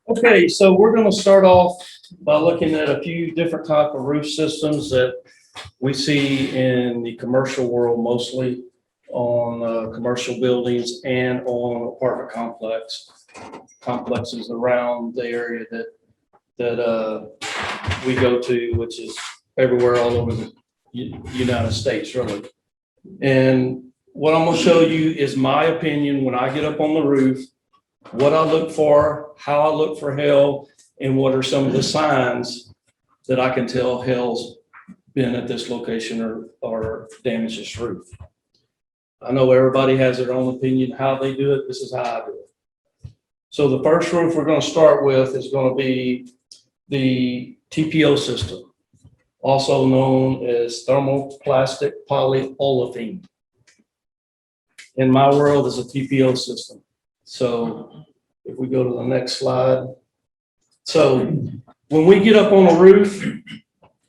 Okay, so we're going to start off by looking at a few different type of roof systems that we see in the commercial world, mostly on commercial buildings and on apartment complexes around the area that we go to, which is everywhere all over the United States, really. And what I'm going to show you is my opinion when I get up on the roof, what I look for, how I look for hail, and what are some of the signs that I can tell hail's been at this location or damaged this roof. I know everybody has their own opinion how they do it. This is how I do it. So the first roof we're going to start with is going to be the TPO system, also known as thermoplastic polyolefin. In my world, is a TPO system. So if we go to the next slide. So when we get up on a roof,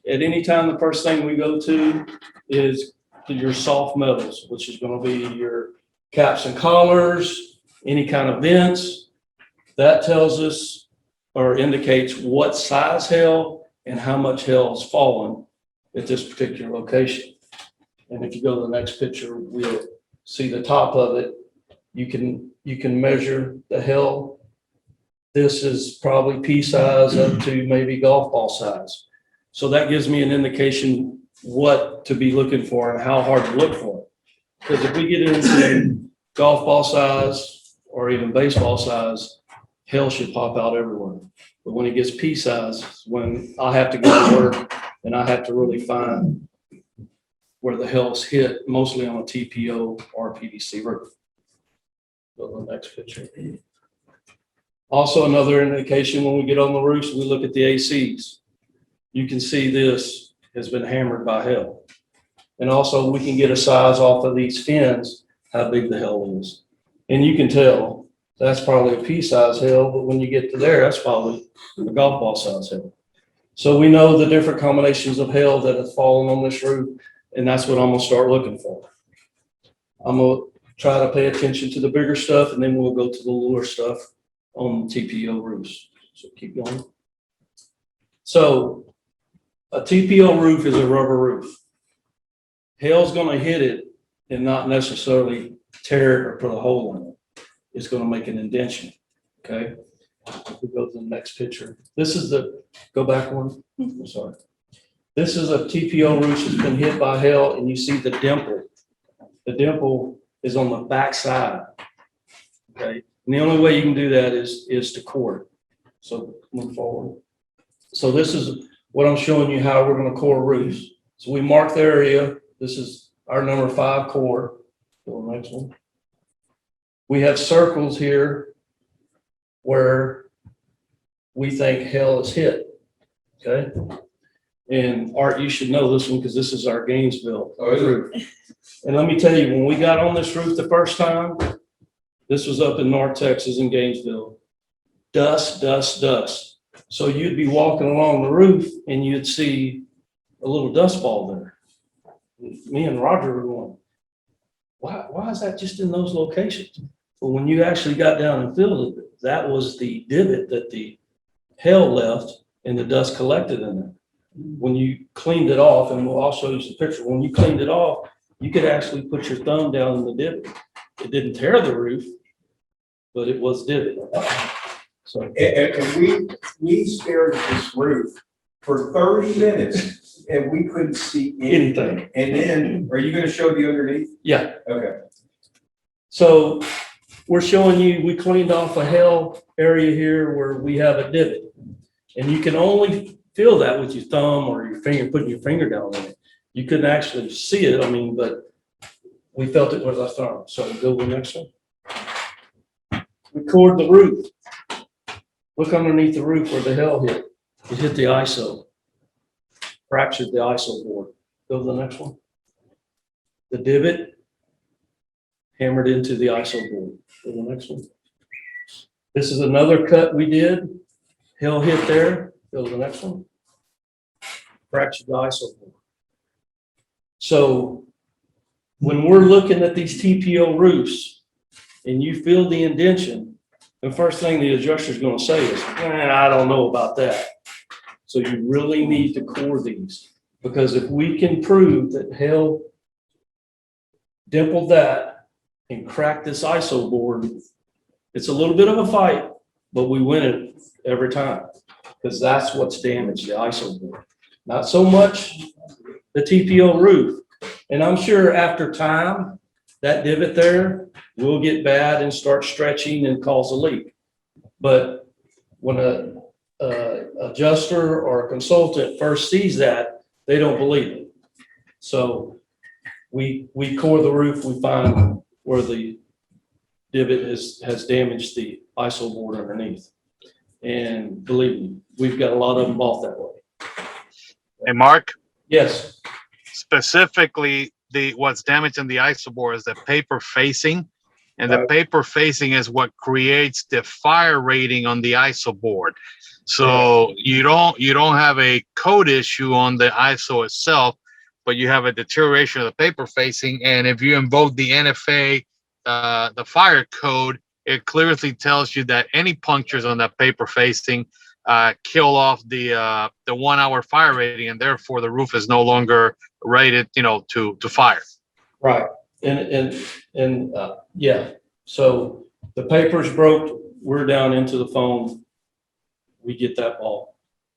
at any time, the first thing we go to is your soft metals, which is going to be your caps and collars, any kind of vents. That tells us or indicates what size hail and how much hail has fallen at this particular location. And if you go to the next picture, we'll see the top of it. You can measure the hail. This is probably pea size up to maybe golf ball size. So that gives me an indication what to be looking for and how hard to look for it. Because if we get into golf ball size or even baseball size, hail should pop out everywhere. But when it gets pea size, when I have to go to work and I have to really find where the hail's hit, mostly on a TPO or PVC roof. Go to the next picture. Also, another indication when we get on the roofs, we look at the ACs. You can see this has been hammered by hail. And also we can get a size off of these fins, how big the hail is. And you can tell that's probably a pea size hail, but when you get to there, that's probably a golf ball size hail. So we know the different combinations of hail that have fallen on this roof, and that's what I'm gonna start looking for. I'm gonna try to pay attention to the bigger stuff, and then we'll go to the littler stuff on TPO roofs. So keep going. So a TPO roof is a rubber roof. Hail's going to hit it and not necessarily tear it or put a hole in it. It's going to make an indentation. Okay. If we go to the next picture, this is the, go back one. I'm sorry. This is a TPO roof that's been hit by hail, and you see the dimple. The dimple is on the back side. Okay. And the only way you can do that is to core it. So move forward. So this is what I'm showing you how we're going to core roofs. So we mark the area. This is our number 5 core. Go to the next one. We have circles here where we think hail is hit. Okay. And Art, you should know this one because this is our Gainesville roof. And let me tell you, when we got on this roof the first time, this was up in North Texas in Gainesville. Dust, dust, dust. So you'd be walking along the roof and you'd see a little dust ball there. Me and Roger were going, why is that just in those locations? But when you actually got down and filled it, that was the divot that the hail left and the dust collected in there. When you cleaned it off, and we'll also use the picture, when you cleaned it off, you could actually put your thumb down in the divot. It didn't tear the roof, but it was divot. So And we stared at this roof for 30 minutes and we couldn't see anything. And then, are you going to show the underneath? yeah. Okay. So we're showing you, we cleaned off a hail area here where we have a divot. And you can only feel that with your thumb or your finger, putting your finger down on it. You couldn't actually see it, I mean, but we felt it with our thumb. So go to the next one. We cored the roof. Look underneath the roof where the hail hit. It hit the ISO. Fractured the ISO board. Go to the next one. The divot hammered into the ISO board. Go to the next one. This is another cut we did. Hail hit there. Go to the next one. Fractured the ISO board. So when we're looking at these TPO roofs and you feel the indentation, the first thing the adjuster's gonna say is, I don't know about that. So you really need to core these, because if we can prove that Hale dimpled that and cracked this ISO board, it's a little bit of a fight, but we win it every time, because that's what's damaged the ISO board. Not so much the TPO roof. And I'm sure after time, that divot there will get bad and start stretching and cause a leak. But when a adjuster or a consultant first sees that, they don't believe it. So we core the roof, we find where the divot has damaged the ISO board underneath. And believe me, we've got a lot of them bought that way. Hey, Mark, Yes, specifically what's damaged in the ISO board is the paper facing. And the Right. paper facing is what creates the fire rating on the ISO board. So you don't have a code issue on the ISO itself, but you have a deterioration of the paper facing. And if you invoke the NFA, the fire code, it clearly tells you that any punctures on that paper facing kill off the 1 hour fire rating, and therefore the roof is no longer rated, to fire. right. And yeah, so the paper's broke, we're down into the foam, we get that ball.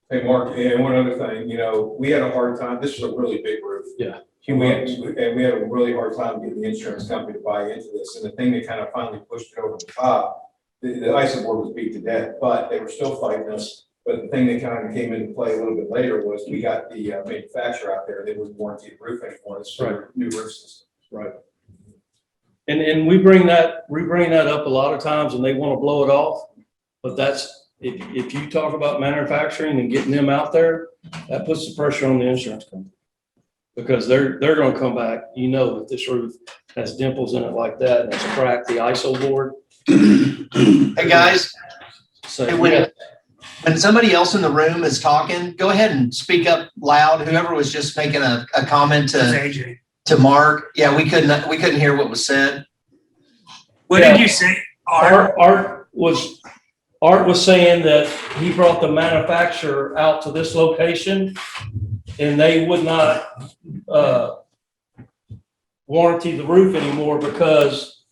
Hey, Mark, and one other thing, we had a hard time, this is a really big roof. Yeah. And we had a really hard time getting the insurance company to buy into this, and the thing that kind of finally pushed it over the top, the ISO board was beat to death, but they were still fighting us. But the thing that kind of came into play a little bit later was we got the manufacturer out there, they wouldn't warranty the roof anymore, it's for new roof system. Right. And we bring that up a lot of times and they want to blow it off, but that's, if you talk about manufacturing and getting them out there, that puts the pressure on the insurance company. Because they're going to come back, if this roof has dimples in it like that and it's cracked the ISO board. Hey, guys, So, Hey, when somebody else in the room is talking, go ahead and speak up loud. Whoever was just making a comment to Mark. Yeah, we couldn't hear what was said. What did you say? Art was saying that he brought the manufacturer out to this location and they would not warranty the roof anymore because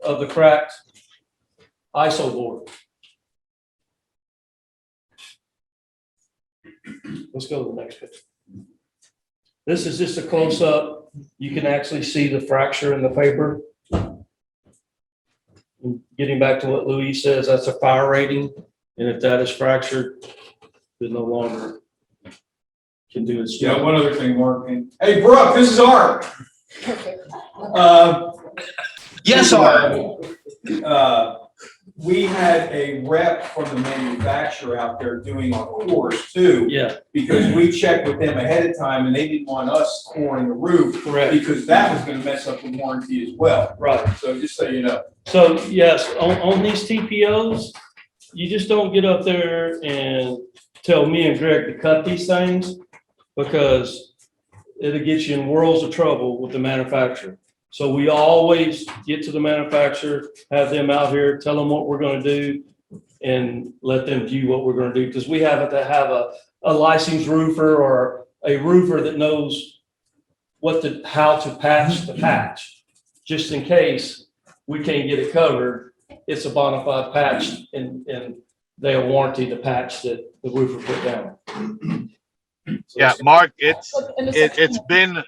of the cracked ISO board. Let's go to the next picture. This is just a close-up. You can actually see the fracture in the paper. Getting back to what Luis says, that's a fire rating. And if that is fractured, it no longer can do its job. Yeah, one other thing, Mark, hey, Brooke, this is Art. Yes, Art. We had a rep from the manufacturer out there doing our course too. Yeah, Because we checked with them ahead of time and they didn't want us coring the roof. correct. Because that was gonna mess up the warranty as well. Right. So just so you know. So yes, on these TPOs, you just don't get up there and tell me and Greg to cut these things because it'll get you in worlds of trouble with the manufacturer. So we always get to the manufacturer, have them out here, tell them what we're going to do and let them view what we're going to do. Because we have to have a licensed roofer or a roofer that knows how to patch the patch, just in case we can't get it covered. It's a bona fide patch and they'll warranty the patch that the roofer put down. So Yeah, Mark, it's been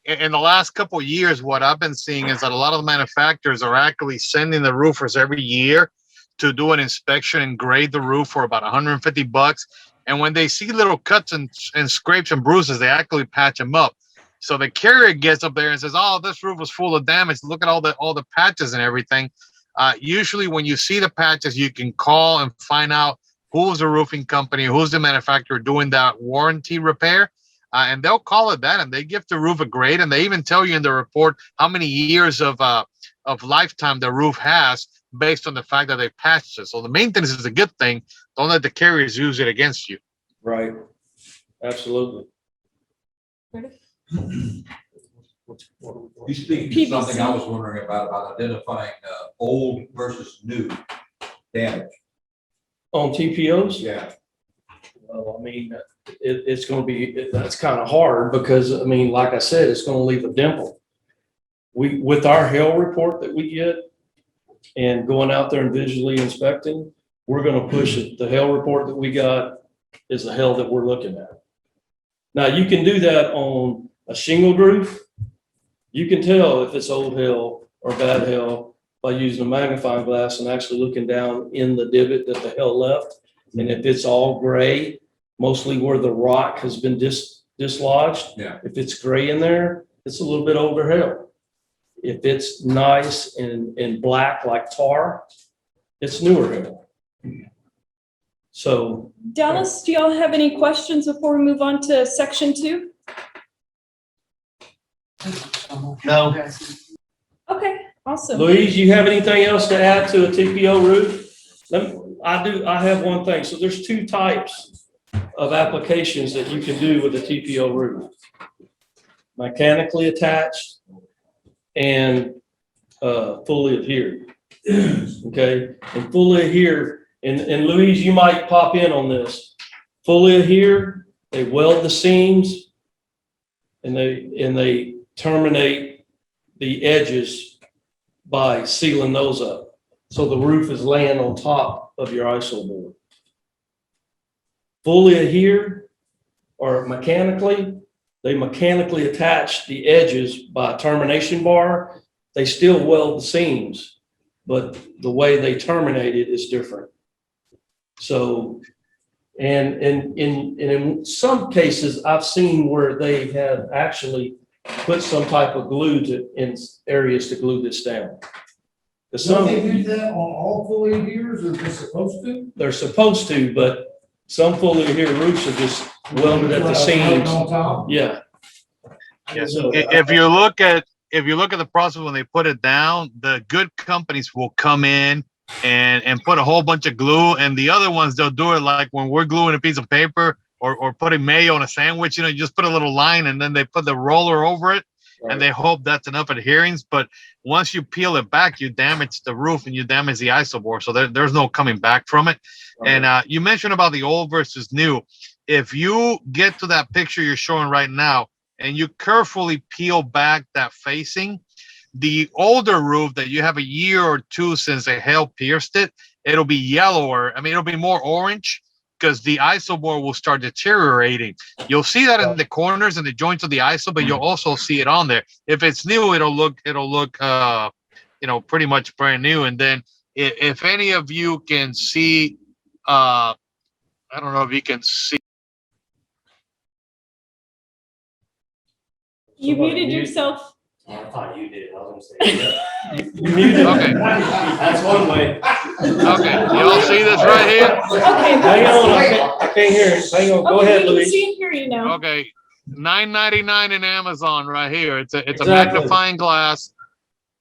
in the last couple of years, what I've been seeing is that a lot of the manufacturers are actually sending the roofers every year to do an inspection and grade the roof for about $150. And when they see little cuts and scrapes and bruises, they actually patch them up. So the carrier gets up there and says, "Oh, this roof was full of damage. Look at all the patches and everything." Usually when you see the patches, you can call and find out who's the roofing company, who's the manufacturer doing that warranty repair. And they'll call it that, and they give the roof a grade, and they even tell you in the report how many years of lifetime the roof has based on the fact that they patched it. So the maintenance is a good thing. Don't let the carriers use it against you. Right. Absolutely. You speak to something I was wondering about identifying old versus new. damage? On TPOs? Yeah. Well, I mean, it's gonna be, that's kind of hard because, I mean, like I said, it's gonna leave a dimple. With our hail report that we get and going out there and visually inspecting, we're gonna push it. The hail report that we got is the hail that we're looking at. Now, you can do that on a shingled roof. You can tell if it's old hail or bad hail by using a magnifying glass and actually looking down in the divot that the hail left. And if it's all gray, mostly where the rock has been dislodged. Yeah. If it's gray in there, it's a little bit older hail. If it's nice and black like tar, it's newer hail. So Dallas, do y'all have any questions before we move on to section 2? No, Okay, awesome. Louise, you have anything else to add to a TPO roof? I have one thing. So there's 2 types of applications that you can do with a TPO roof. Mechanically attached and fully adhered. Okay, and fully adhered, and Louise, you might pop in on this. Fully adhered, they weld the seams and they terminate the edges by sealing those up. So the roof is laying on top of your ISO board. Fully adhered or mechanically, they mechanically attach the edges by a termination bar. They still weld the seams, but the way they terminate it is different. So, and in some cases, I've seen where they have actually put some type of glue in areas to glue this down. Don't they do that on all fully adheres, or they're supposed to? They're supposed to, but some fully adhered roofs are just welded at the seams. On top? Yeah. Yes. So- If you look at the process when they put it down, the good companies will come in and put a whole bunch of glue, and the other ones, they'll do it like when we're gluing a piece of paper or putting mayo on a sandwich, you just put a little line and then they put the roller over it and they hope that's enough adherence. But once you peel it back, you damage the roof and you damage the isoboard. So there's no coming back from it. And you mentioned about the old versus new. If you get to that picture you're showing right now and you carefully peel back that facing, the older roof that you have a year or 2 since the hail pierced it, it'll be yellower. I mean, it'll be more orange because the isoboard will start deteriorating. You'll see that in the corners and the joints of the iso, but you'll also see it on there. If it's new, it'll look pretty much brand new. And then if any of you can see, I don't know if you can see. You muted yourself. I thought you did. I was gonna say. You muted. Okay. That's one way. Okay, y'all see this right here? Okay. Hang on, I can't hear it. Hang on, go Okay, ahead, we can Louise. see and hear you now. Okay, $9.99 in Amazon right here. It's a Exactly. magnifying glass.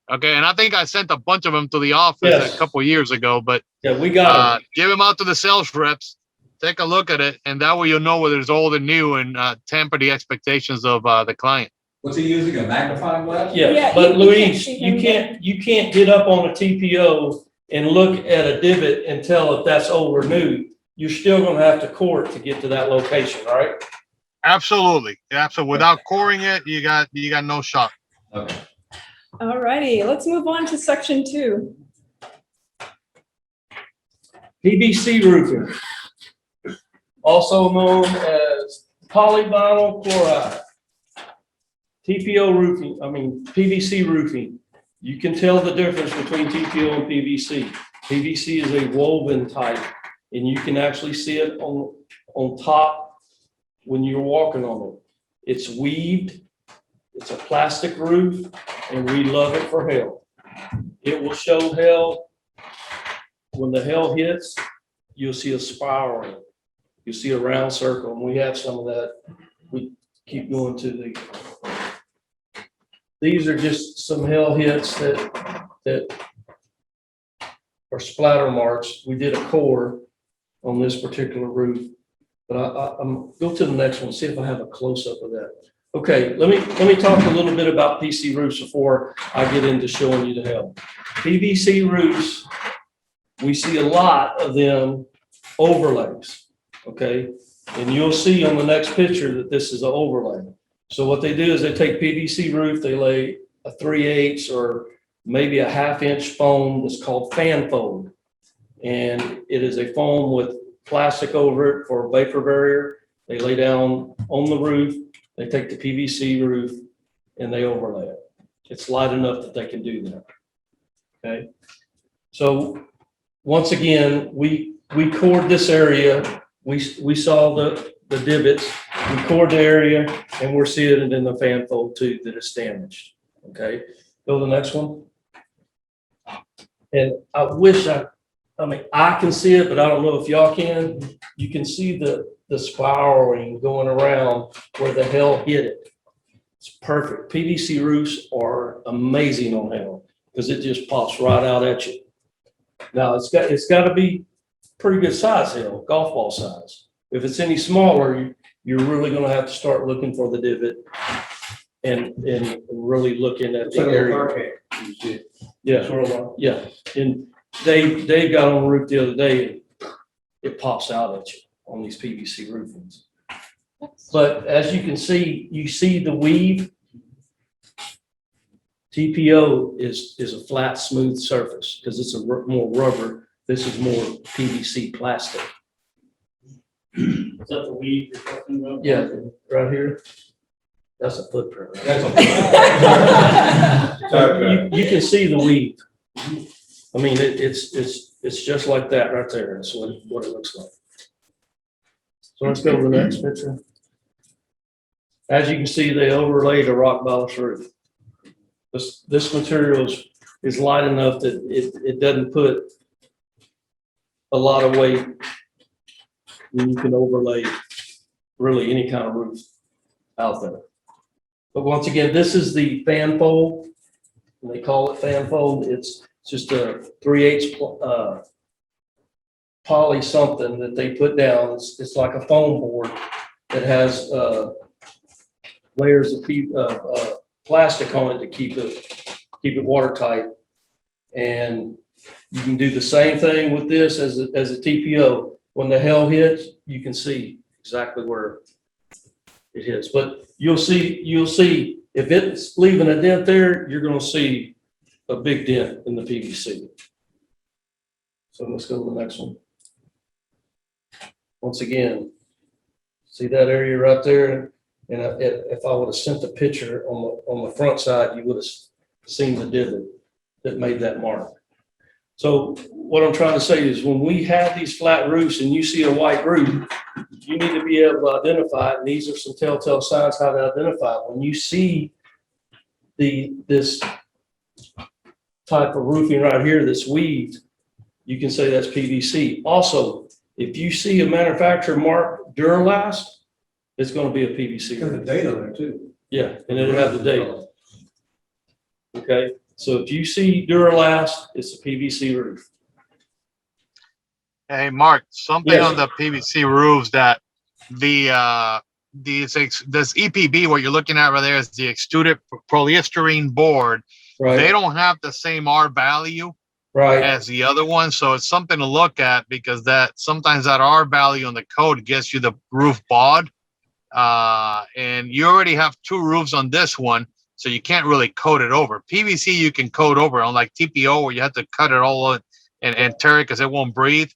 Okay, and I think I sent a bunch of them to the office Yes. a couple years ago, but Yeah, we got it. give them out to the sales reps. Take a look at it, and that way you'll know whether it's old and new, and temper the expectations of the client. What's he using, a magnifying glass? Yeah, Yeah, but you can't Louise, see him, you can't get up on a TPO and look at a divot and tell if that's old or new. You're still gonna have to core it to get to that location, right? Absolutely, absolutely. Without coring it, you got no shot. Okay. All righty, let's move on to section 2. PVC roofing, also known as polyvinyl chloride. PVC roofing. You can tell the difference between TPO and PVC. PVC is a woven type, and you can actually see it on top when you're walking on it. It's weaved, it's a plastic roof, and we love it for hail. It will show hail. When the hail hits, you'll see a spiral. You'll see a round circle, and we have some of that. We keep going to the. These are just some hail hits that are splatter marks. We did a core on this particular roof, but I'm go to the next one, see if I have a close up of that. Okay, let me talk a little bit about PC roofs before I get into showing you the hail. PVC roofs we see a lot of them overlays, okay? And you'll see on the next picture that this is an overlay. So what they do is they take PVC roof, they lay a 3/8 or maybe a 1/2 inch foam that's called fan fold. And it is a foam with plastic over it for vapor barrier. They lay down on the roof, they take the PVC roof and they overlay it. It's light enough that they can do that. Okay. So once again, we cored this area. We saw the divots, we cored the area, and we're seeing it in the fan fold too that is damaged. Okay. Go to the next one. And I wish I mean, I can see it, but I don't know if y'all can. You can see the spiraling going around where the hail hit it. It's perfect. PVC roofs are amazing on hail because it just pops right out at you. Now it's got to be pretty good size hail, golf ball size. If it's any smaller, you're really going to have to start looking for the divot and really looking at the area. Yeah, yeah. And Dave got on the roof the other day and it pops out at you on these PVC roofings. But as you can see, you see the weave. TPO is a flat, smooth surface because it's more rubber. This is more PVC plastic. Is that the weed you're talking about? Yeah, right here. That's a footprint. Right? That's You can see the weave. I mean, it's just like that right there. That's what it looks like. So let's go to the next picture. As you can see, they overlaid a rock ballast roof. This material is light enough that it doesn't put a lot of weight when you can overlay really any kind of roof out there. But once again, this is the fan fold. And they call it fan fold. It's just a 3/8 poly something that they put down. It's like a foam board that has layers of plastic on it to keep it watertight. And you can do the same thing with this as a TPO. When the hail hits, you can see exactly where it hits. But you'll see if it's leaving a dent there, you're going to see a big dent in the PVC. So let's go to the next one. Once again, see that area right there? And if I would have sent the picture on the front side, you would have seen the divot that made that mark. So what I'm trying to say is when we have these flat roofs and you see a white roof, you need to be able to identify it. And these are some telltale signs how to identify it. When you see this type of roofing right here that's weaved, you can say that's PVC. Also, if you see a manufacturer mark Duralast, it's going to be a PVC. Got the date on there too. Yeah, and it'll have the date. Okay, so if you see Duralast, it's a PVC roof. Hey, Mark, something Yes. on the PVC roofs that this EPB, what you're looking at right there is the extruded polystyrene board. Right. They don't have the same R value Right. as the other one. So it's something to look at because that sometimes that R value on the code gets you the roof bod. And you already have two roofs on this one, so you can't really coat it over. PVC you can coat over, unlike TPO where you have to cut it all and tear it because it won't breathe.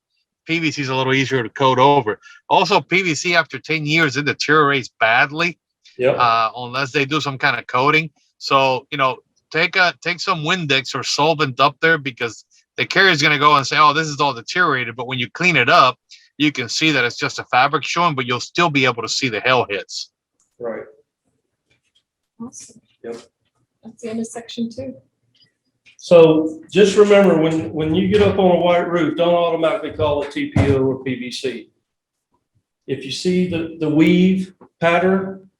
PVC is a little easier to coat over. Also, PVC after 10 years, it deteriorates badly. Yep. Unless they do some kind of coating. So, take some Windex or solvent up there because the carrier is going to go and say, oh, this is all deteriorated. But when you clean it up, you can see that it's just a fabric showing, but you'll still be able to see the hail hits. Right. Awesome. Yep. That's the end of section 2. So just remember when you get up on a white roof, don't automatically call it TPO or PVC. If you see the weave pattern,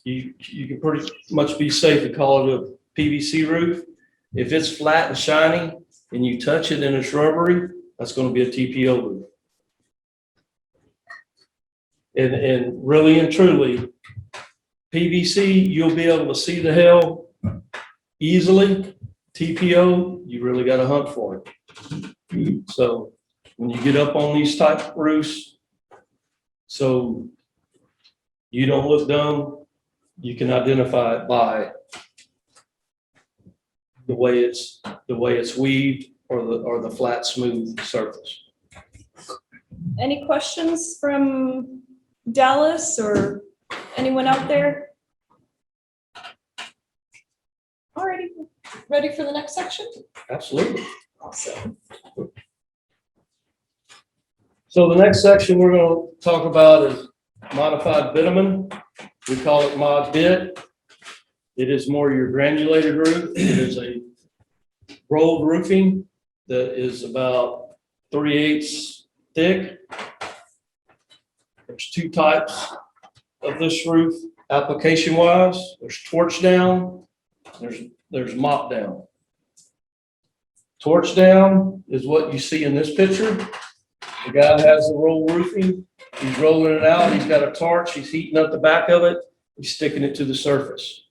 you can pretty much be safe to call it a PVC roof. If it's flat and shiny and you touch it and it's rubbery, that's going to be a TPO roof. And really and truly, PVC, you'll be able to see the hail easily. TPO, you really gotta hunt for it. So when you get up on these type roofs, so you don't look dumb, you can identify it by the way it's weaved or the flat, smooth surface. Any questions from Dallas or anyone out there? Alrighty, ready for the next section? Absolutely. Awesome. So the next section we're gonna talk about is modified bitumen. We call it mod bit. It is more your granulated roof. It is a rolled roofing that is about 3/8 thick. There's two types of this roof application wise. There's torch down, there's mop down. Torch down is what you see in this picture. The guy has the roll roofing, he's rolling it out, he's got a torch, he's heating up the back of it, he's sticking it to the surface.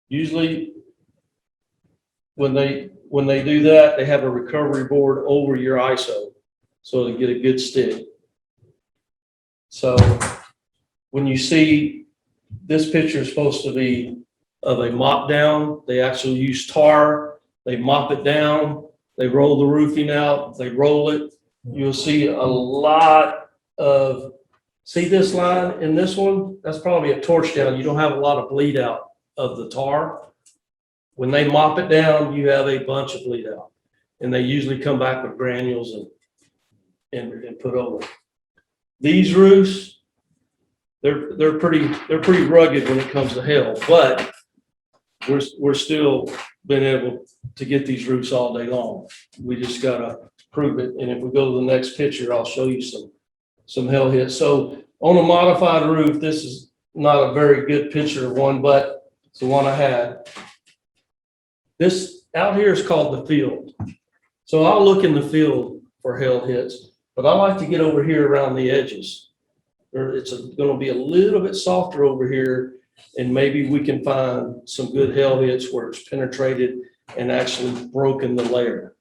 Usually, when they do that, they have a recovery board over your ISO, so they get a good stick. So when you see this picture is supposed to be of a mop down, they actually use tar, they mop it down, they roll the roofing out, they roll it. You'll see a lot of, see this line in this one? That's probably a torch down. You don't have a lot of bleed out of the tar. When they mop it down, you have a bunch of bleed out. And they usually come back with granules and put over. These roofs, they're pretty rugged when it comes to hail, but we're still been able to get these roofs all day long. We just gotta prove it. And if we go to the next picture, I'll show you some hail hits. So on a modified roof, this is not a very good picture of one, but it's the one I had. This out here is called the field. So I'll look in the field for hail hits, but I like to get over here around the edges. It's going to be a little bit softer over here, and maybe we can find some good hail hits where it's penetrated and actually broken the layer.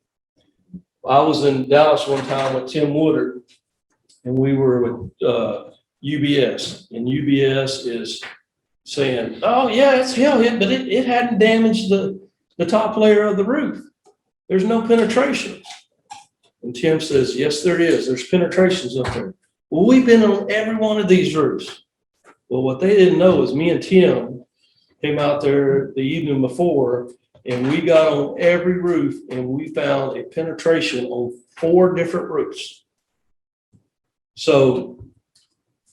I was in Dallas one time with Tim Woodard, and we were with UBS, and UBS is saying, oh yeah, it's hail hit, but it hadn't damaged the top layer of the roof. There's no penetration. And Tim says, yes, there is. There's penetrations up there. Well, we've been on every one of these roofs. Well, what they didn't know is me and Tim came out there the evening before, and we got on every roof, and we found a penetration on 4 different roofs. So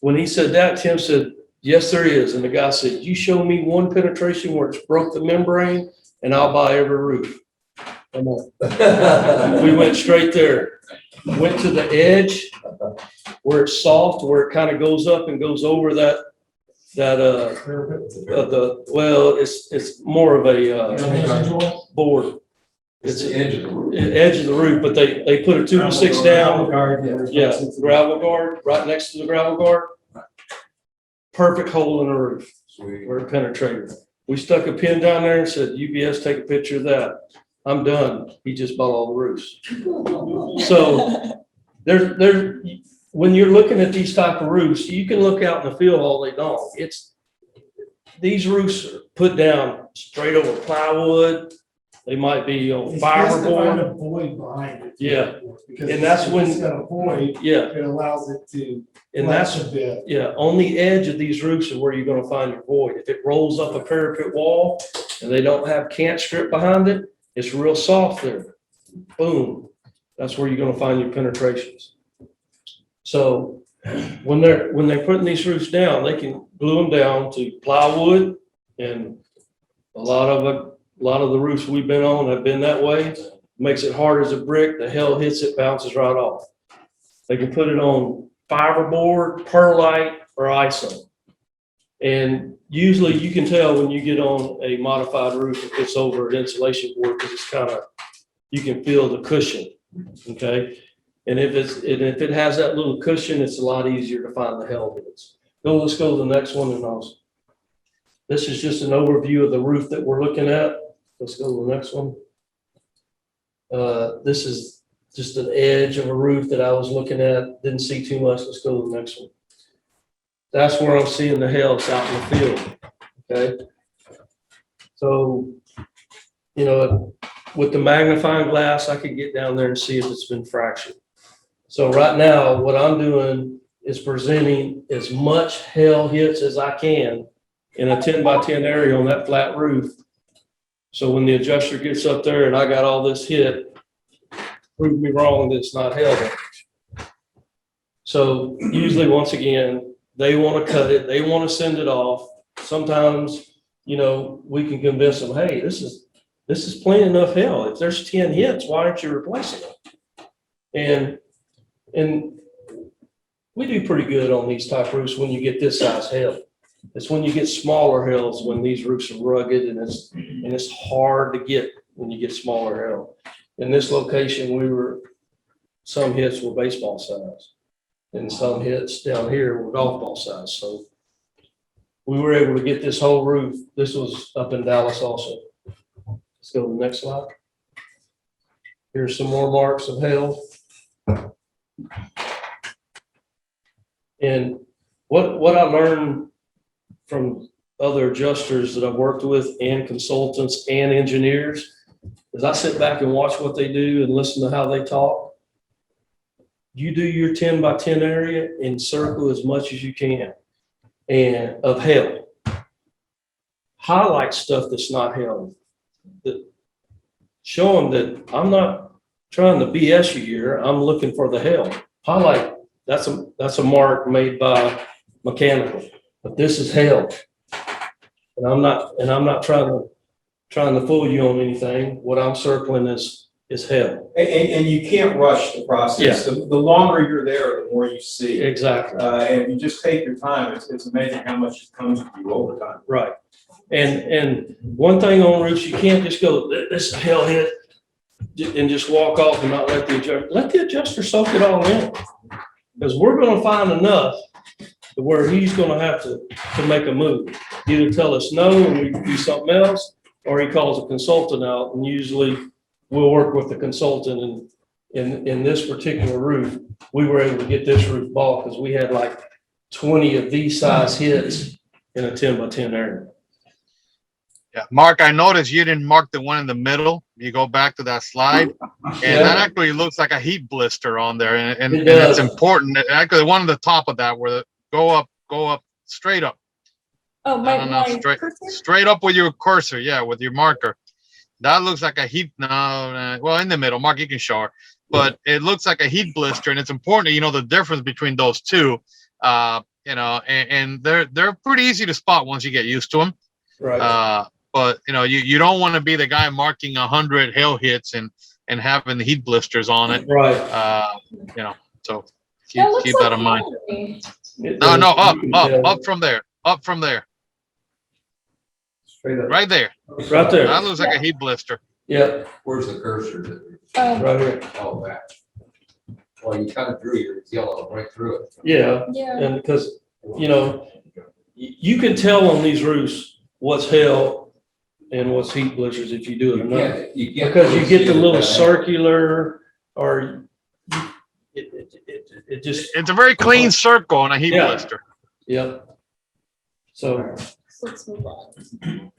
when he said that, Tim said, yes, there is. And the guy said, you show me one penetration where it's broke the membrane, and I'll buy every roof. Come on. We went straight there, went to the edge where it's soft, where it kind of goes up and goes over it's more of a board. It's the edge of the roof. Edge of the roof, but they put a 2-6 down. Yeah, gravel guard, right next to the gravel guard. Perfect hole in the roof where it penetrated. We stuck a pin down there and said, UBS, take a picture of that. I'm done. He just bought all the roofs. So when you're looking at these type of roofs, you can look out in the field all day long. These roofs are put down straight over plywood. They might be on fiberboard. A void behind it. Yeah. Because And that's when- it's got a void, Yeah. it allows it to And that's, flex a bit. yeah, on the edge of these roofs is where you're gonna find your void. If it rolls up a parapet wall and they don't have cant strip behind it, it's real soft there. Boom. That's where you're gonna find your penetrations. So when they're putting these roofs down, they can glue them down to plywood, and a lot of the roofs we've been on have been that way. Makes it hard as a brick. The hail hits it, bounces right off. They can put it on fiberboard, perlite, or ISO. And usually you can tell when you get on a modified roof if it's over an insulation board, because it's kind of, you can feel the cushion, okay? And if it has that little cushion, it's a lot easier to find the hail hits. Let's go to the next one, and this is just an overview of the roof that we're looking at. Let's go to the next one. This is just an edge of a roof that I was looking at, didn't see too much. Let's go to the next one. That's where I'm seeing the hail. It's out in the field, okay? So, you know, with the magnifying glass, I could get down there and see if it's been fractured. So right now, what I'm doing is presenting as much hail hits as I can in a 10 by 10 area on that flat roof. So when the adjuster gets up there and I got all this hit, prove me wrong that it's not hail damage. So usually, once again, they want to cut it, they want to send it off. Sometimes, you know, we can convince them, hey, this is plenty enough hail. If there's 10 hits, why aren't you replacing it? And we do pretty good on these type roofs when you get this size hail. It's when you get smaller hails, when these roofs are rugged and it's hard to get when you get smaller hail. In this location, some hits were baseball size and some hits down here were golf ball size. So we were able to get this whole roof. This was up in Dallas also. Let's go to the next slide. Here's some more marks of hail. And what I learned from other adjusters that I've worked with and consultants and engineers is I sit back and watch what they do and listen to how they talk. You do your 10 by 10 area and circle as much as you can and of hail. Highlight stuff that's not hail. Show them that I'm not trying to BS you here. I'm looking for the hail. Highlight, that's a mark made by mechanical, but this is hail. And I'm not trying to fool you on anything. What I'm circling is hail. And you can't rush the process. The longer you're there, the more you see. Exactly. And if you just take your time, it's amazing how much it comes to you over time. Right. And one thing on roofs, you can't just go, this is a hail hit, and just walk off and not let the adjuster soak it all in. Because we're going to find enough to where he's going to have to make a move. Either tell us no and we do something else, or he calls a consultant out, and usually we'll work with the consultant. And in this particular roof, we were able to get this roof bought because we had like 20 of these size hits in a 10 by 10 area. Yeah, Mark, I noticed you didn't mark the one in the middle. You go back to that slide, and that actually looks like a heat blister on there, and it's important. Actually, the one on the top of that, where go up, straight up. Oh, my Straight up with your cursor, yeah, with your marker. That looks like a heat. No, well, in the middle, Mark, you can show her, but it looks like a heat blister, and it's important to the difference between those two. And they're pretty easy to spot once you get used to them. Right. But you don't want to be the guy marking 100 hail hits and having the heat blisters on it. Right. So keep that in mind. No, up from there. Straight up. Right there. Right there. That looks like a heat blister. Yeah. Where's the cursor? Right here. Oh, that. Well, you kind of drew your yellow right through it. Yeah. Yeah. And because, you can tell on these roofs what's hail and what's heat blisters if you do it enough. Because you get the little circular, or it just. It's a very clean circle on a heat blister. Yep. So Let's move on.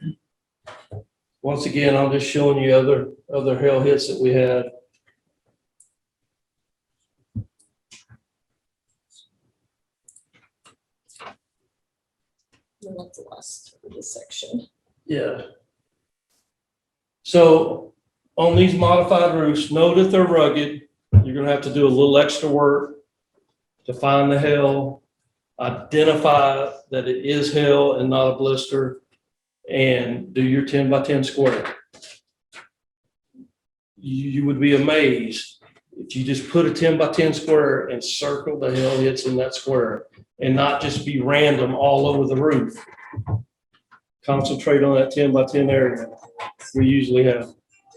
once again, I'm just showing you other hail hits that we had. And that's the last of this section. Yeah. So on these modified roofs, know that they're rugged. You're gonna have to do a little extra work to find the hail, identify that it is hail and not a blister, and do your 10 by 10 square. You would be amazed if you just put a 10 by 10 square and circle the hail hits in that square and not just be random all over the roof. Concentrate on that 10 by 10 area. We usually have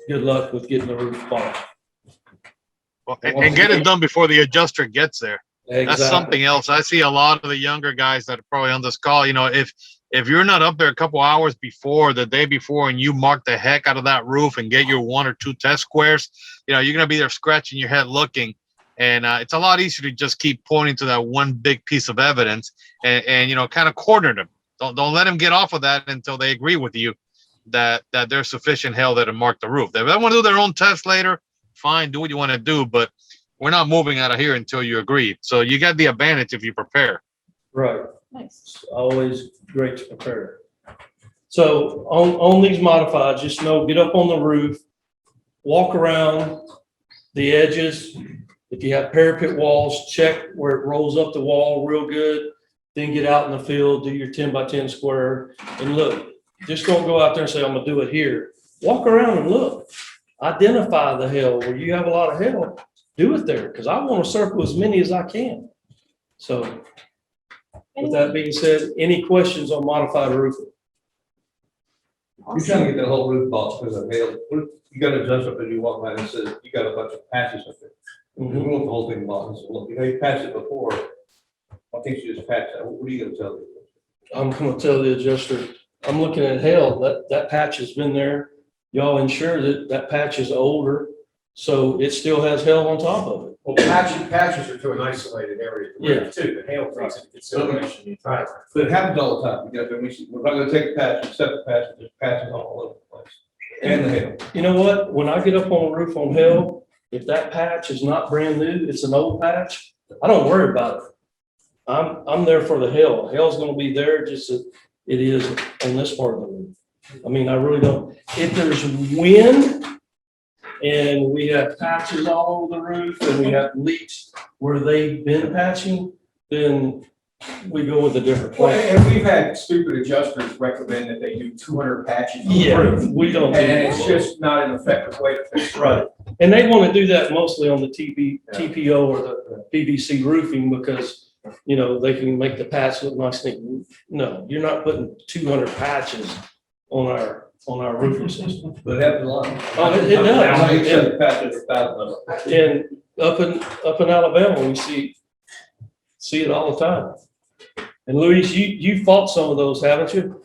good luck with getting the roof bought. Well, and get it done before the adjuster gets there. Exactly. That's something else. I see a lot of the younger guys that are probably on this call. If if you're not up there a couple hours before, the day before, and you mark the heck out of that roof and get your 1 or 2 test squares, you know, you're going to be there scratching your head looking. And it's a lot easier to just keep pointing to that one big piece of evidence and you know, kind of corner them. Don't let them get off of that until they agree with you that there's sufficient hail there to mark the roof. If they want to do their own test later, fine, do what you want to do, but we're not moving out of here until you agree. So you got the advantage if you prepare. Right. Nice. It's always great to prepare. So on these modifieds, just know, get up on the roof, walk around the edges. If you have parapet walls, check where it rolls up the wall real good. Then get out in the field, do your 10 by 10 square. And look, just don't go out there and say, I'm gonna do it here. Walk around and look. Identify the hail. Where you have a lot of hail, do it there, because I want to circle as many as I can. So with that being said, any questions on modified roofing? You're trying to get that whole roof box because of hail. You got to adjust up and you walk by and it says you got a bunch of patches up there. We want the whole thing box. Look, you know, you patched it before. I think you just patched that. What are you going to tell me? I'm gonna tell the adjuster, I'm looking at hail, that patch has been there. Y'all ensure that patch is older, so it still has hail on top of it. Well, patches are to an isolated area Yeah. too, the hail takes into consideration. Right. But it happens all the time. You got to, we're not going to take a patch, accept the patch, there's patches all over the place. And the hail. You know what? When I get up on a roof on hail, if that patch is not brand new, it's an old patch, I don't worry about it. I'm there for the hail. Hail's gonna be there just as it is on this part of the roof. I mean, I really don't. If there's wind and we have patches all over the roof and we have leaks where they've been patching, then we go with a different Well, plan. and we've had stupid adjusters recommend that they do 200 patches. on the Yeah, roof. we don't do And it's that. just not an effective way to fix it. Right. And they want to do that mostly on the TPO or the PVC roofing because, you know, they can make the patch look nice. No, you're not putting 200 patches on our roofing system. But it happens a lot. Oh, it does. I accept the patches $1,000. And up in Alabama, we see it all the time. And Luis, you fought some of those, haven't you?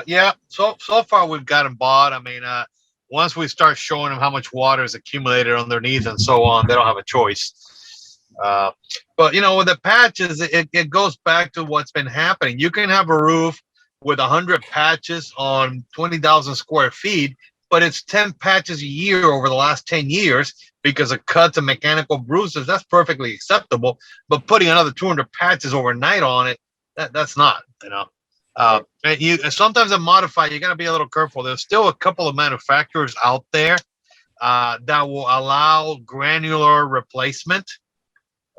Yeah, so far we've got them bought. I mean, once we start showing them how much water is accumulated underneath and so on, they don't have a choice. But you know, with the patches, it goes back to what's been happening. You can have a roof with 100 patches on 20,000 square feet, but it's 10 patches a year over the last 10 years because of cuts and mechanical bruises. That's perfectly acceptable. But putting another 200 patches overnight on it, that's not, you know. And sometimes a modify, you got to be a little careful. There's still a couple of manufacturers out there that will allow granular replacement.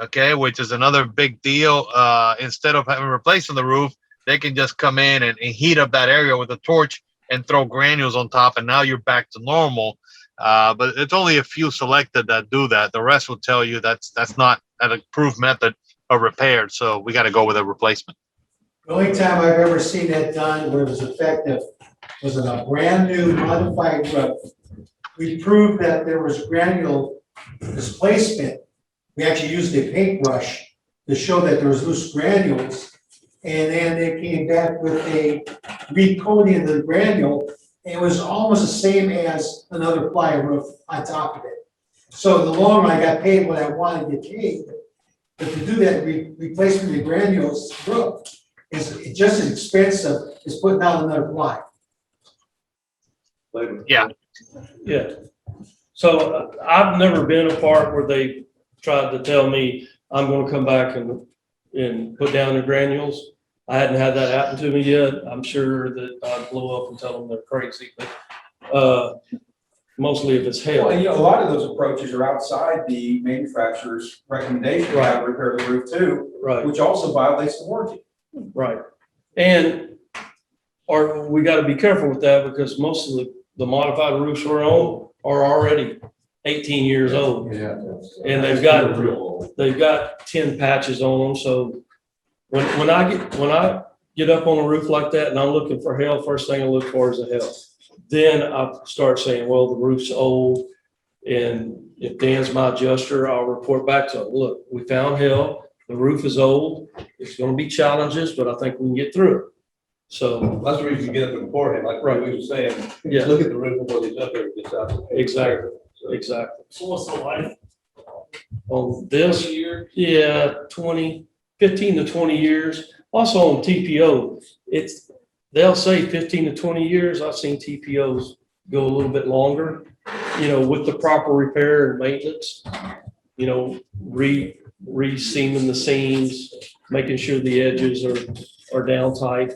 Okay, which is another big deal. Instead of having replacing the roof, they can just come in and heat up that area with a torch and throw granules on top, and now you're back to normal. But it's only a few selected that do that. The rest will tell you that's not an approved method of repair. So we got to go with a replacement. The only time I've ever seen that done where it was effective was in a brand new modified roof. We proved that there was granule displacement. We actually used a paintbrush to show that there was loose granules. And then they came back with a recoating of the granule. And it was almost the same as another ply roof on top of it. So in the long run, I got paid what I wanted to get paid. But to do that replacement of the granules roof is just as expensive as putting down another ply. Yeah. Yeah. So I've never been a part where they tried to tell me I'm going to come back and put down the granules. I hadn't had that happen to me yet. I'm sure that I'd blow up and tell them they're crazy, but mostly if it's hail. Well, you know, a lot of those approaches are outside the manufacturer's recommendation of how to repair the roof too, Right, which also violates the warranty. right. And we got to be careful with that because most of the modified roofs we're on are already 18 years old. Yeah. And they've got 10 patches on them. So when I get up on a roof like that and I'm looking for hail, first thing I look for is a hail. Then I start saying, well, the roof's old. And if Dan's my adjuster, I'll report back to him. Look, we found hail. The roof is old. It's gonna be challenges, but I think we can get through it. So, That's the reason you get up beforehand, like Right. we were saying, yeah, look at the roof before they jump there, it's out. Exactly. So, exactly. So what's the life? On this, Year? yeah, 15 to 20 years. Also on TPO, they'll say 15 to 20 years. I've seen TPOs go a little bit longer, with the proper repair and maintenance, re-seaming the seams, making sure the edges are down tight.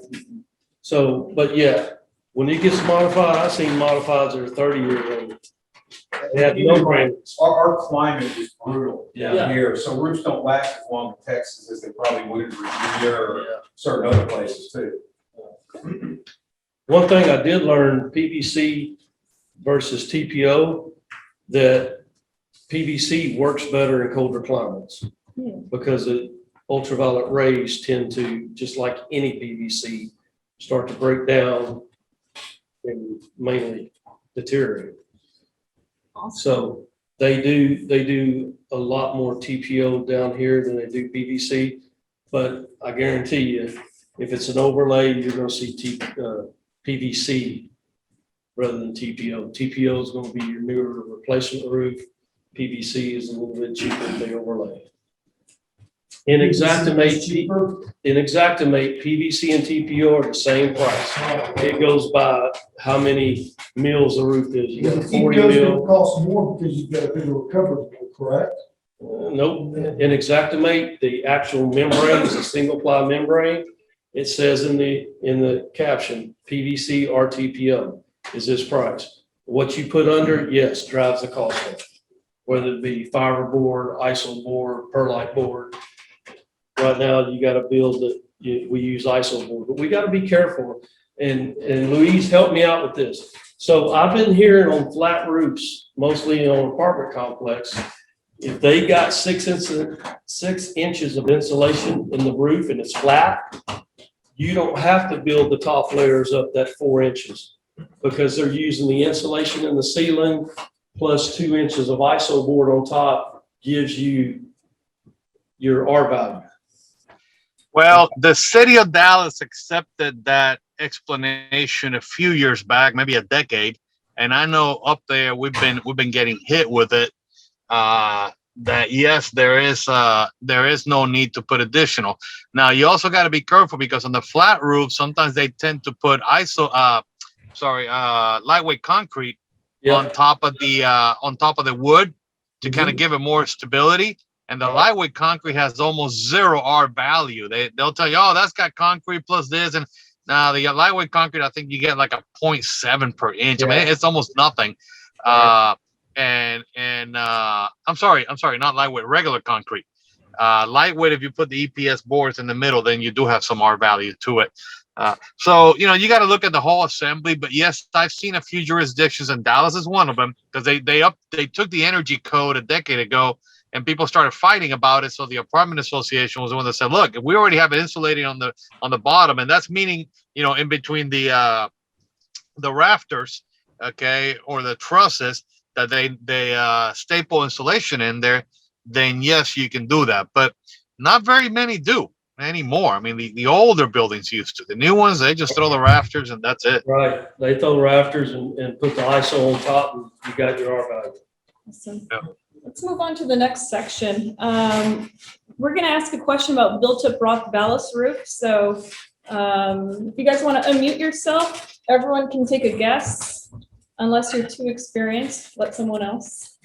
So, but yeah, when it gets modified, I've seen modifieds that are 30 years old. They have no brand. Our climate is brutal Yeah. down here, so roofs don't last as long in Texas as they probably would in Virginia or Yeah. certain other places too. One thing I did learn, PVC versus TPO, that PVC works better in colder climates because the ultraviolet rays tend to, just like any PVC, start to break down and mainly deteriorate. So they do a lot more TPO down here than they do PVC, but I guarantee you, if it's an overlay, you're gonna see PVC rather than TPO. TPO is gonna be your newer replacement roof. PVC is a little bit cheaper than the overlay. In Exactimate, PVC and TPO are the same price. It goes by how many mils the roof is. You got 40 mil. Cost more because you've got a bigger recovery, correct? Nope. In Exactimate, the actual membrane is a single ply membrane. It says in the caption, PVC or TPO is this price. What you put under, yes, drives the cost up. Whether it be fiberboard, iso board, perlite board. Right now, you got to build we use iso board, but we got to be careful. And Louise helped me out with this. So I've been hearing on flat roofs, mostly on apartment complex, if they got 6 inches of insulation in the roof and it's flat, you don't have to build the top layers up that 4 inches because they're using the insulation in the ceiling plus 2 inches of iso board on top gives you your R value. Well, the city of Dallas accepted that explanation a few years back, maybe a decade, and I know up there we've been getting hit with it. That yes, there is no need to put additional. Now you also got to be careful because on the flat roof sometimes they tend to put lightweight concrete on top of the wood to kind of give it more stability. And the lightweight concrete has almost zero R value. They'll tell you, oh, that's got concrete plus this. And now the lightweight concrete, I think you get like a 0.7 per inch. I mean, it's almost nothing. I'm sorry, not lightweight, regular concrete. Lightweight, if you put the EPS boards in the middle, then you do have some R value to it. So, you got to look at the whole assembly. But yes, I've seen a few jurisdictions, and Dallas is one of them, because they took the energy code a decade ago. And people started fighting about it. So the apartment association was the one that said, look, if we already have it insulated on the bottom, and that's meaning, in between the rafters, okay, or the trusses that they staple insulation in there, then yes, you can do that. But not very many do anymore. I mean, the older buildings used to. The new ones, they just throw the rafters and that's it. Right. They throw rafters and put the ISO on top and you got your R value. Awesome. Yeah. Let's move on to the next section. We're going to ask a question about built-up rock ballast roof. So if you guys want to unmute yourself, everyone can take a guess. Unless you're too experienced, let someone else.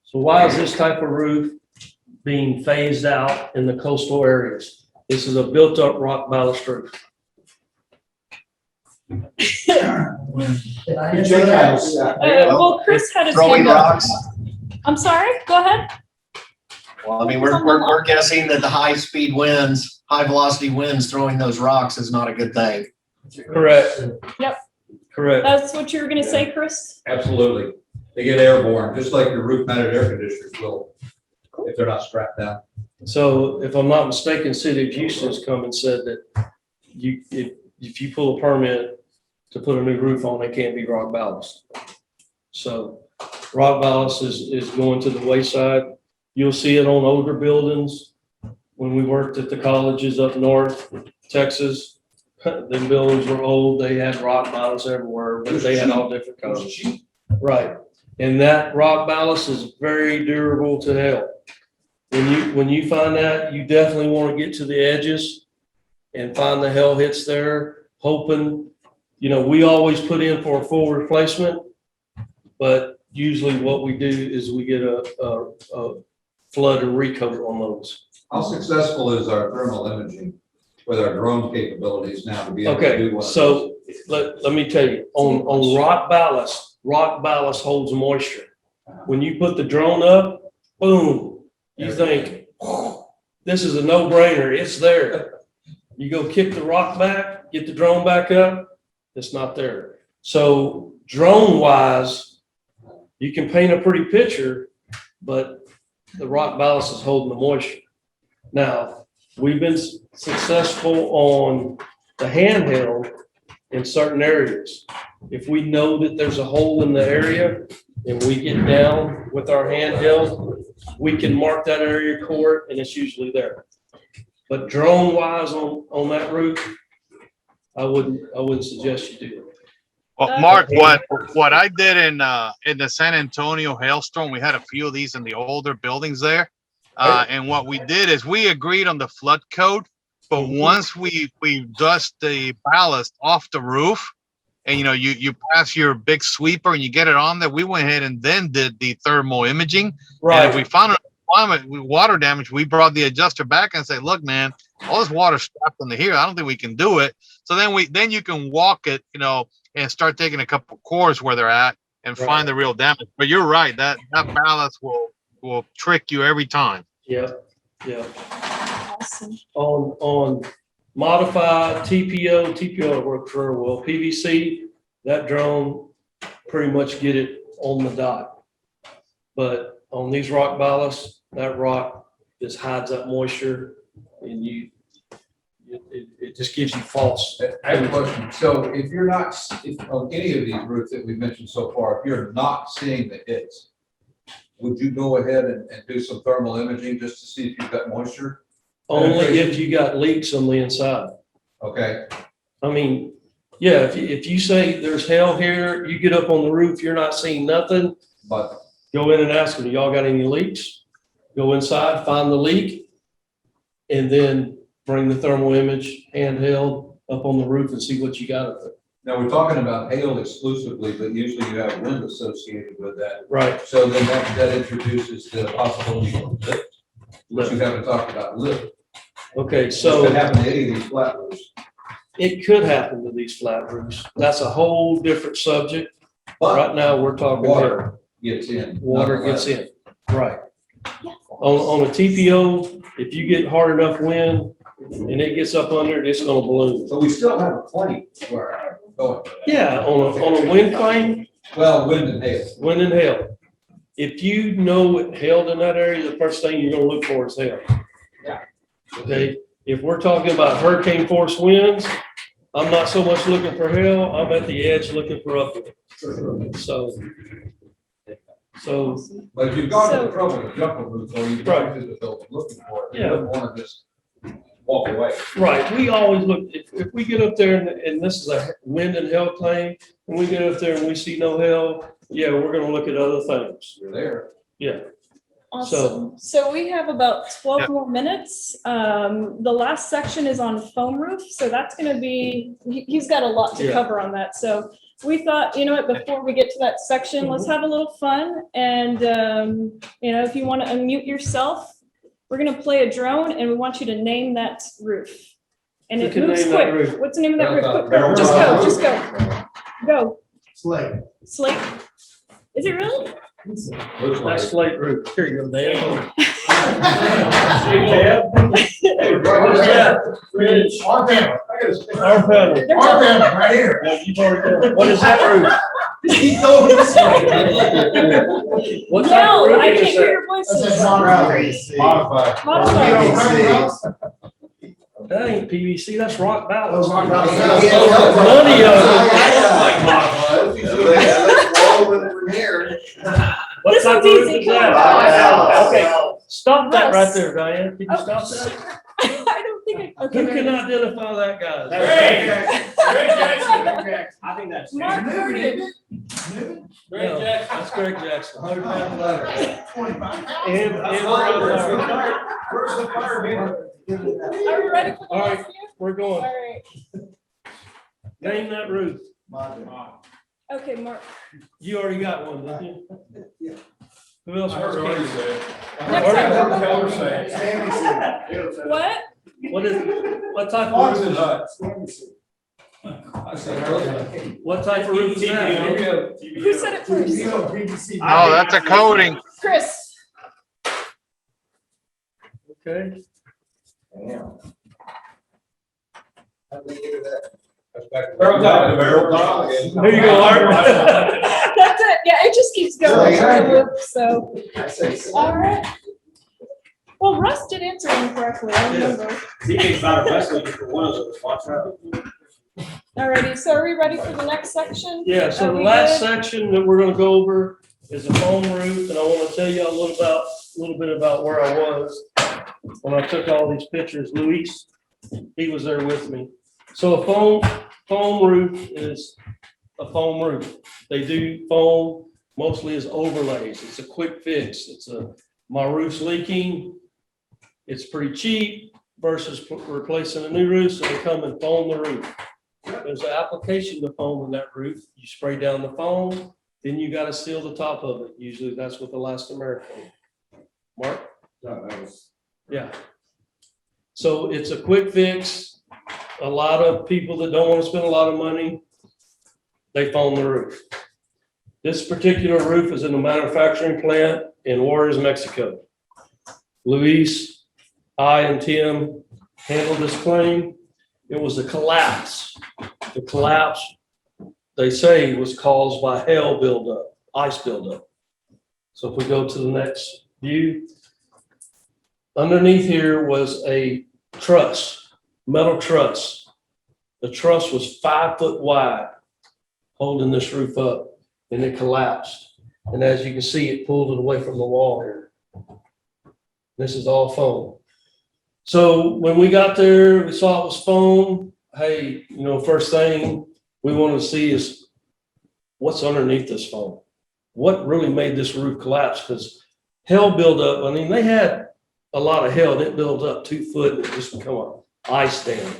So why is this type of roof being phased out in the coastal areas? This is a built-up rock ballast roof. Well, Chris had his Throwing hand up. rocks. I'm sorry, go ahead. Well, I mean, we're guessing that the high velocity winds throwing those rocks is not a good thing. Correct. Yep. Correct. That's what you were going to say, Chris? Absolutely. They get airborne, just like your roof mounted air conditioners will, if they're not strapped down. So if I'm not mistaken, City of Houston's come and said that if you pull a permit to put a new roof on, it can't be rock ballast. So rock ballast is going to the wayside. You'll see it on older buildings. When we worked at the colleges up north, Texas, the buildings were old. They had rock ballast everywhere, but they had all different colors. Right. And that rock ballast is very durable to hell. When you find that, you definitely want to get to the edges and find the hell hits there, hoping, we always put in for a full replacement, but usually what we do is we get a flood and recoat on those. How successful is our thermal imaging with our drone capabilities now to be able to do Okay, one? so let me tell you, on rock ballast holds moisture. When you put the drone up, boom, you think, this is a no-brainer, it's there. You go kick the rock back, get the drone back up, it's not there. So drone-wise, you can paint a pretty picture, but the rock ballast is holding the moisture. Now, we've been successful on the handheld in certain areas. If we know that there's a hole in the area and we get down with our handheld, we can mark that area court and it's usually there. But drone wise on that route, I wouldn't suggest you do it. Well, Mark, what I did in the San Antonio hailstorm, we had a few of these in the older buildings there. And what we did is we agreed on the flood code, but once we dust the ballast off the roof and you pass your big sweeper and you get it on there, we went ahead and then did the thermal imaging. Right. And if we found water damage, we brought the adjuster back and said, look, man, all this water's trapped in here. I don't think we can do it. So then you can walk it, and start taking a couple cores where they're at and find the real damage. But you're right, that ballast will trick you every time. Yeah. Awesome. On modified TPO works very well. PVC, that drone pretty much get it on the dot. But on these rock ballasts, that rock just hides that moisture and it just gives you false. I have a question. So if you're not, on any of these routes that we've mentioned so far, if you're not seeing the hits, would you go ahead and do some thermal imaging just to see if you've got moisture? Only if you got leaks on the inside. Okay. I mean, yeah, if you say there's hell here, you get up on the roof, you're not seeing nothing, But go in and ask them, y'all got any leaks? Go inside, find the leak, and then bring the thermal image handheld up on the roof and see what you got up there. now we're talking about hail exclusively, but usually you have wind associated with that. Right. So then that introduces the possibility of lift, which you haven't talked about lift. Okay, So so it happen to any of these flat roofs. it could happen to these flat roofs. That's a whole different subject. But Right now, we're talking about water gets in. water gets in, right. On a TPO, if you get hard enough wind and it gets up under it, it's gonna balloon. So we still have a claim where going. Yeah, on a wind claim, Well, wind and hail. wind and hail. If you know it hailed in that area, the first thing you're gonna look for is hail. Yeah. Okay, if we're talking about hurricane force winds, I'm not so much looking for hail, I'm at the edge looking for upwind. So, But if you've gone to the trouble to jump a roof, or you've gone to the building looking for it, you Yeah. wouldn't want to just walk away. right, we always look, if we get up there and this is a wind and hail claim, and we get up there and we see no hail, yeah, we're gonna look at other things. You're there. Yeah, Awesome. So we have about 12 more minutes. The last section is on foam roof. So that's going to be, he's got a lot to Yeah. cover on that. So we thought, before we get to that section, let's have a little fun. And, if you want to unmute yourself, we're going to play a drone and we want you to name that roof. And You it can moves name that quick. roof. What's the name of that roof? Quick, Barrel quick. roof. Just go. Go. Slate. Slate. Is it really? Looks like that's it. slate roof. Here you go, Dan. Rich. Our panel. Our panel. Our panel, right here. No, you've already done it. What is that roof? Keep going this way. What type No, of roof I is can't hear that? your That's voices. a modified. Modified. That ain't PVC, that's rock Those ballast. rock Money What This type of one's roof easy. is Come that? on. Okay, Stop that right Russ. there, Diane. Can you Oh, stop that? I don't think I, okay. Who there it can is. identify that guy? I think that's. Mark Merdian. No, that's Greg Jackson. And Where's the fire? Are we ready for the All right. next view? we're going. All right. Name that roof. Okay, Mark. You already got one, didn't you? Who else? I heard wants already to? say it. I Next heard time. Keller say it. What? What type of roof is it? I said earlier. What type of roof is that? Who said it first? No, that's a coating. Chris. Okay. Barrel top, barrel top. There you go, Art. That's it. Yeah, it just keeps going. So, all right. Well, Russ did answer them correctly. I remember. He thinks about it wrestling for one of those. Watch out. Alrighty, so are we ready for the next section? Yeah, so Are the we last good? section that we're gonna go over is a foam roof, and I wanna tell you a little bit about where I was when I took all these pictures. Luis, he was there with me. So a foam roof is a foam roof. They do foam mostly as overlays. It's a quick fix. My roof's leaking. It's pretty cheap versus replacing a new roof, so they come and foam the roof. There's an application to foam in that roof. You spray down the foam, then you gotta seal the top of it. Usually that's with elastomeric. Mark? Yeah. So it's a quick fix. A lot of people that don't want to spend a lot of money, they foam the roof. This particular roof is in a manufacturing plant in Juarez, Mexico. Luis, I, and Tim handled this claim. It was a collapse. The collapse, they say, was caused by hail buildup, ice buildup. So if we go to the next view, underneath here was a truss, metal truss. The truss was 5 foot wide, holding this roof up, and it collapsed. And as you can see, it pulled it away from the wall here. This is all foam. So when we got there, we saw it was foam. Hey, first thing we wanted to see is what's underneath this foam. What really made this roof collapse? Because hail buildup, I mean, they had a lot of hail, and it built up 2 foot, and it just become an ice dam.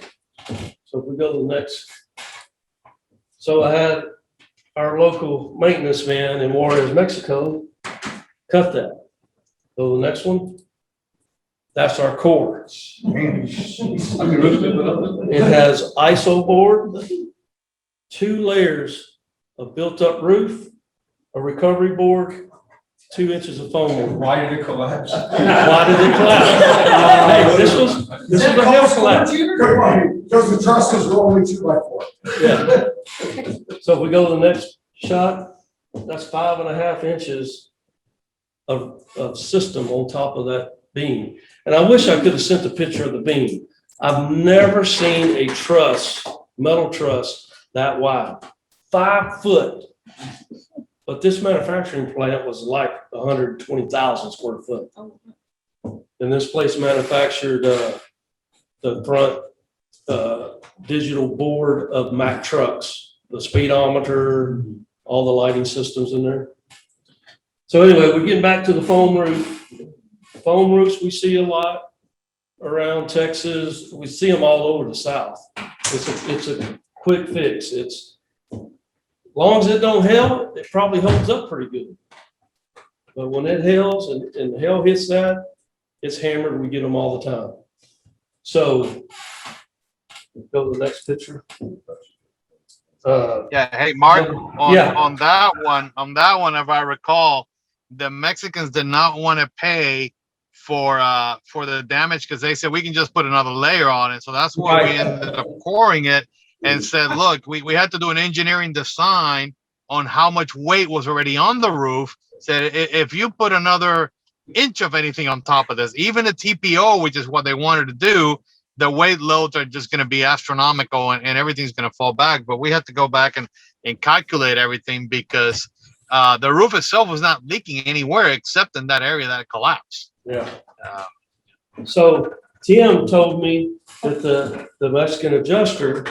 So if we go to the next. So I had our local maintenance man in Juarez, Mexico, cut that. Go to the next one. That's our core. It has ISO board, 2 layers of built-up roof, a recovery board, 2 inches of foam. Why did it collapse? Why did it collapse? Hey, this was a hail collapse. Because the trusses were only 2x4. Yeah. So if we go to the next shot, that's 5.5 inches of system on top of that beam. And I wish I could have sent a picture of the beam. I've never seen a truss, metal truss that wide, 5 foot. But this manufacturing plant was like 120,000 square foot. And this place manufactured the front digital board of Mack trucks, the speedometer, all the lighting systems in there. So anyway, we're getting back to the foam roof. Foam roofs we see a lot around Texas. We see them all over the South. It's a quick fix. As long as it don't hail, it probably holds up pretty good. But when it hails and the hail hits that, it's hammered. We get them all the time. So go to the next picture. Yeah, hey, Mark, Yeah. on that one, if I recall, the Mexicans did not want to pay for the damage because they said we can just put another layer on it. So that's why we ended up pouring it and said, look, we had to do an engineering design on how much weight was already on the roof. Said if you put another inch of anything on top of this, even a TPO, which is what they wanted to do, the weight loads are just going to be astronomical and everything's going to fall back. But we had to go back and calculate everything because the roof itself was not leaking anywhere except in that area that it collapsed. Yeah. Uh, So Tim told me that the Mexican adjuster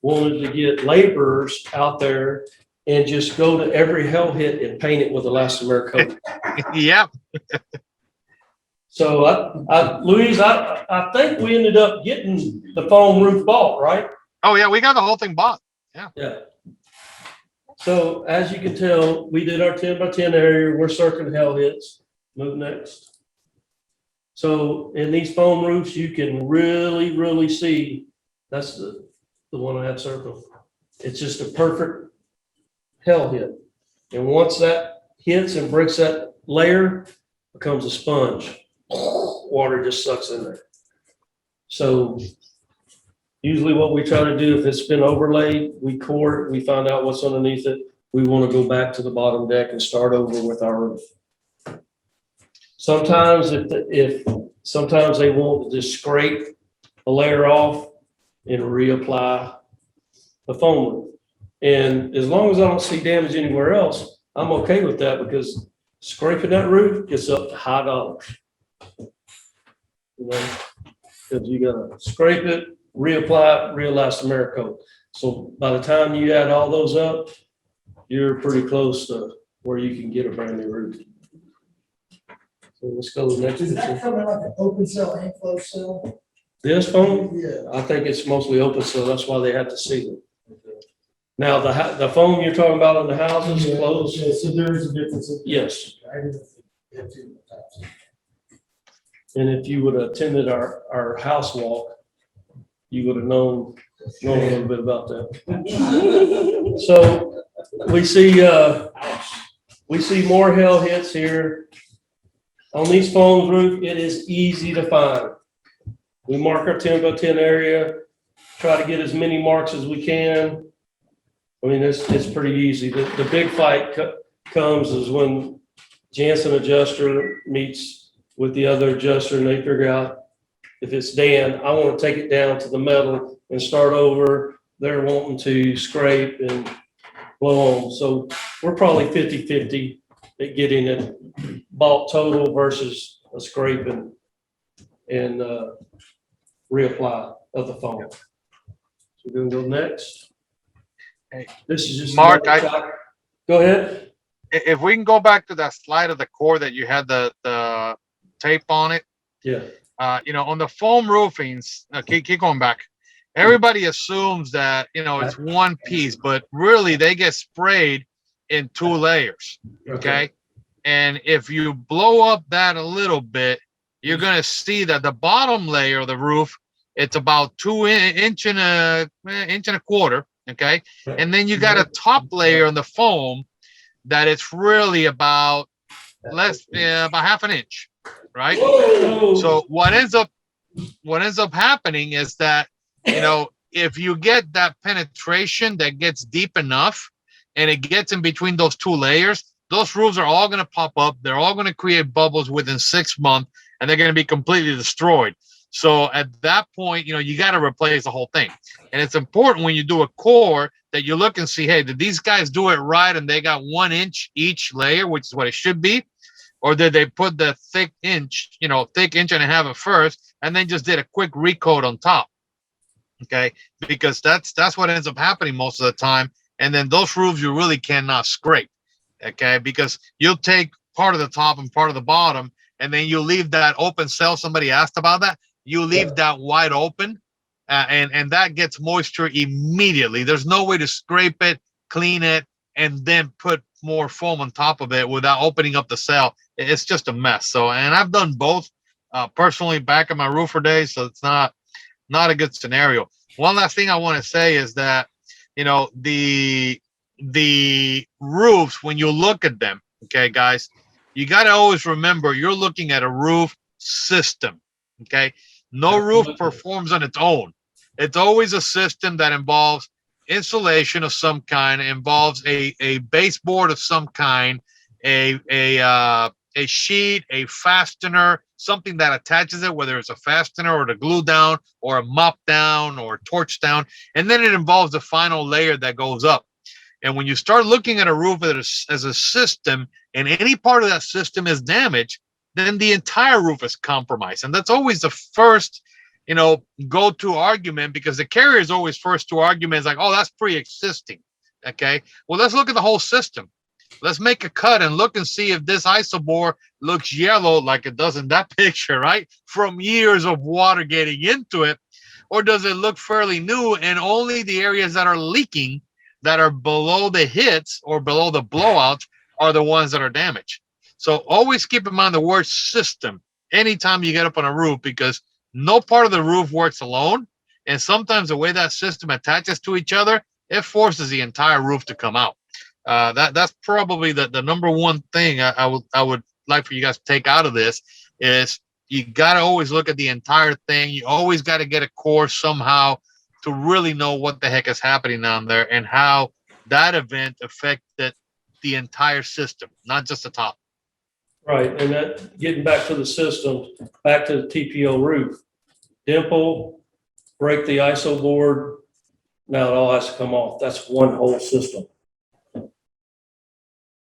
wanted to get laborers out there and just go to every hell hit and paint it with elastomeric coat. yeah. So Louise, I think we ended up getting the foam roof bought, right? Oh, yeah, we got the whole thing bought. Yeah. So as you can tell, we did our 10 by 10 area. We're circling hell hits. Move next. So in these foam roofs, you can really see, that's the one I had circled. It's just a perfect hell hit. And once that hits and breaks that layer, it becomes a sponge. Water just sucks in there. So usually what we try to do, if it's been overlaid, we core it, we find out what's underneath it. We want to go back to the bottom deck and start over with our roof. Sometimes sometimes they want to just scrape a layer off and reapply the foam roof. And as long as I don't see damage anywhere else, I'm okay with that because scraping that roof gets up to high dollars. You know, because you gotta scrape it, reapply it, re-elastomeric coat. So by the time you add all those up, you're pretty close to where you can get a brand new roof. So let's go to the next Is that one. coming like an open cell and closed cell? This foam, Yeah. I think it's mostly open, so that's why they have to seal it. Now, the foam you're talking about in the houses, closed, Yeah, so there is a difference. yes. I didn't get to the tops. And if you would have attended our house walk, you would have known a little bit about that. So we see more hell hits here. On these foam roof, it is easy to find. We mark our 10 by 10 area, try to get as many marks as we can. I mean, it's pretty easy. The big fight comes is when Jansen adjuster meets with the other adjuster and they figure out if it's Dan, I want to take it down to the metal and start over. They're wanting to scrape and blow on. So we're probably 50-50 at getting it bought total versus a scrape and reapply of the foam. So we're gonna go next. This is just Mark, go ahead. If we can go back to that slide of the core that you had the tape on it, Yeah. On the foam roofings, keep going back. Everybody assumes that, it's one piece, but really they get sprayed in 2 layers. Okay. And if you blow up that a little bit, you're going to see that the bottom layer of the roof, it's about 2 inch and a quarter. Okay. And then you got a top layer on the foam that it's really about about half an inch. Right. Whoa. So what ends up happening is that, if you get that penetration that gets deep enough and it gets in between those 2 layers, those roofs are all going to pop up. They're all going to create bubbles within 6 months and they're going to be completely destroyed. So at that point, you got to replace the whole thing. And it's important when you do a core that you look and see, hey, did these guys do it right? And they got 1 inch each layer, which is what it should be. Or did they put the thick inch and a half at first and then just did a quick recoat on top? Okay. Because that's what ends up happening most of the time. And then those roofs you really cannot scrape. Okay. Because you'll take part of the top and part of the bottom and then you leave that open cell. Somebody asked about that. You leave that wide open and that gets moisture immediately. There's no way to scrape it, clean it, and then put more foam on top of it without opening up the cell. It's just a mess. So, and I've done both personally back in my roofer days. So it's not a good scenario. One last thing I want to say is that, the roofs, when you look at them, okay, guys, you got to always remember you're looking at a roof system. Okay. No roof performs on its own. It's always a system that involves insulation of some kind, involves a baseboard of some kind, a sheet, a fastener, something that attaches it, whether it's a fastener or the glue down or a mop down or a torch down. And then it involves the final layer that goes up. And when you start looking at a roof as a system and any part of that system is damaged, then the entire roof is compromised. And that's always the first, go-to argument, because the carrier is always first to arguments like, oh, that's pre-existing. Okay. Well, let's look at the whole system. Let's make a cut and look and see if this isobore looks yellow like it does in that picture, right? From years of water getting into it. Or does it look fairly new and only the areas that are leaking, that are below the hits or below the blowouts, are the ones that are damaged? So always keep in mind the word system anytime you get up on a roof, because no part of the roof works alone. And sometimes the way that system attaches to each other, it forces the entire roof to come out. That's probably the number one thing I would like for you guys to take out of this is you got to always look at the entire thing. You always got to get a course somehow to really know what the heck is happening down there and how that event affected the entire system, not just the top. Right, and that, getting back to the system, back to the TPO roof, dimple, break the iso board, now it all has to come off. That's one whole system.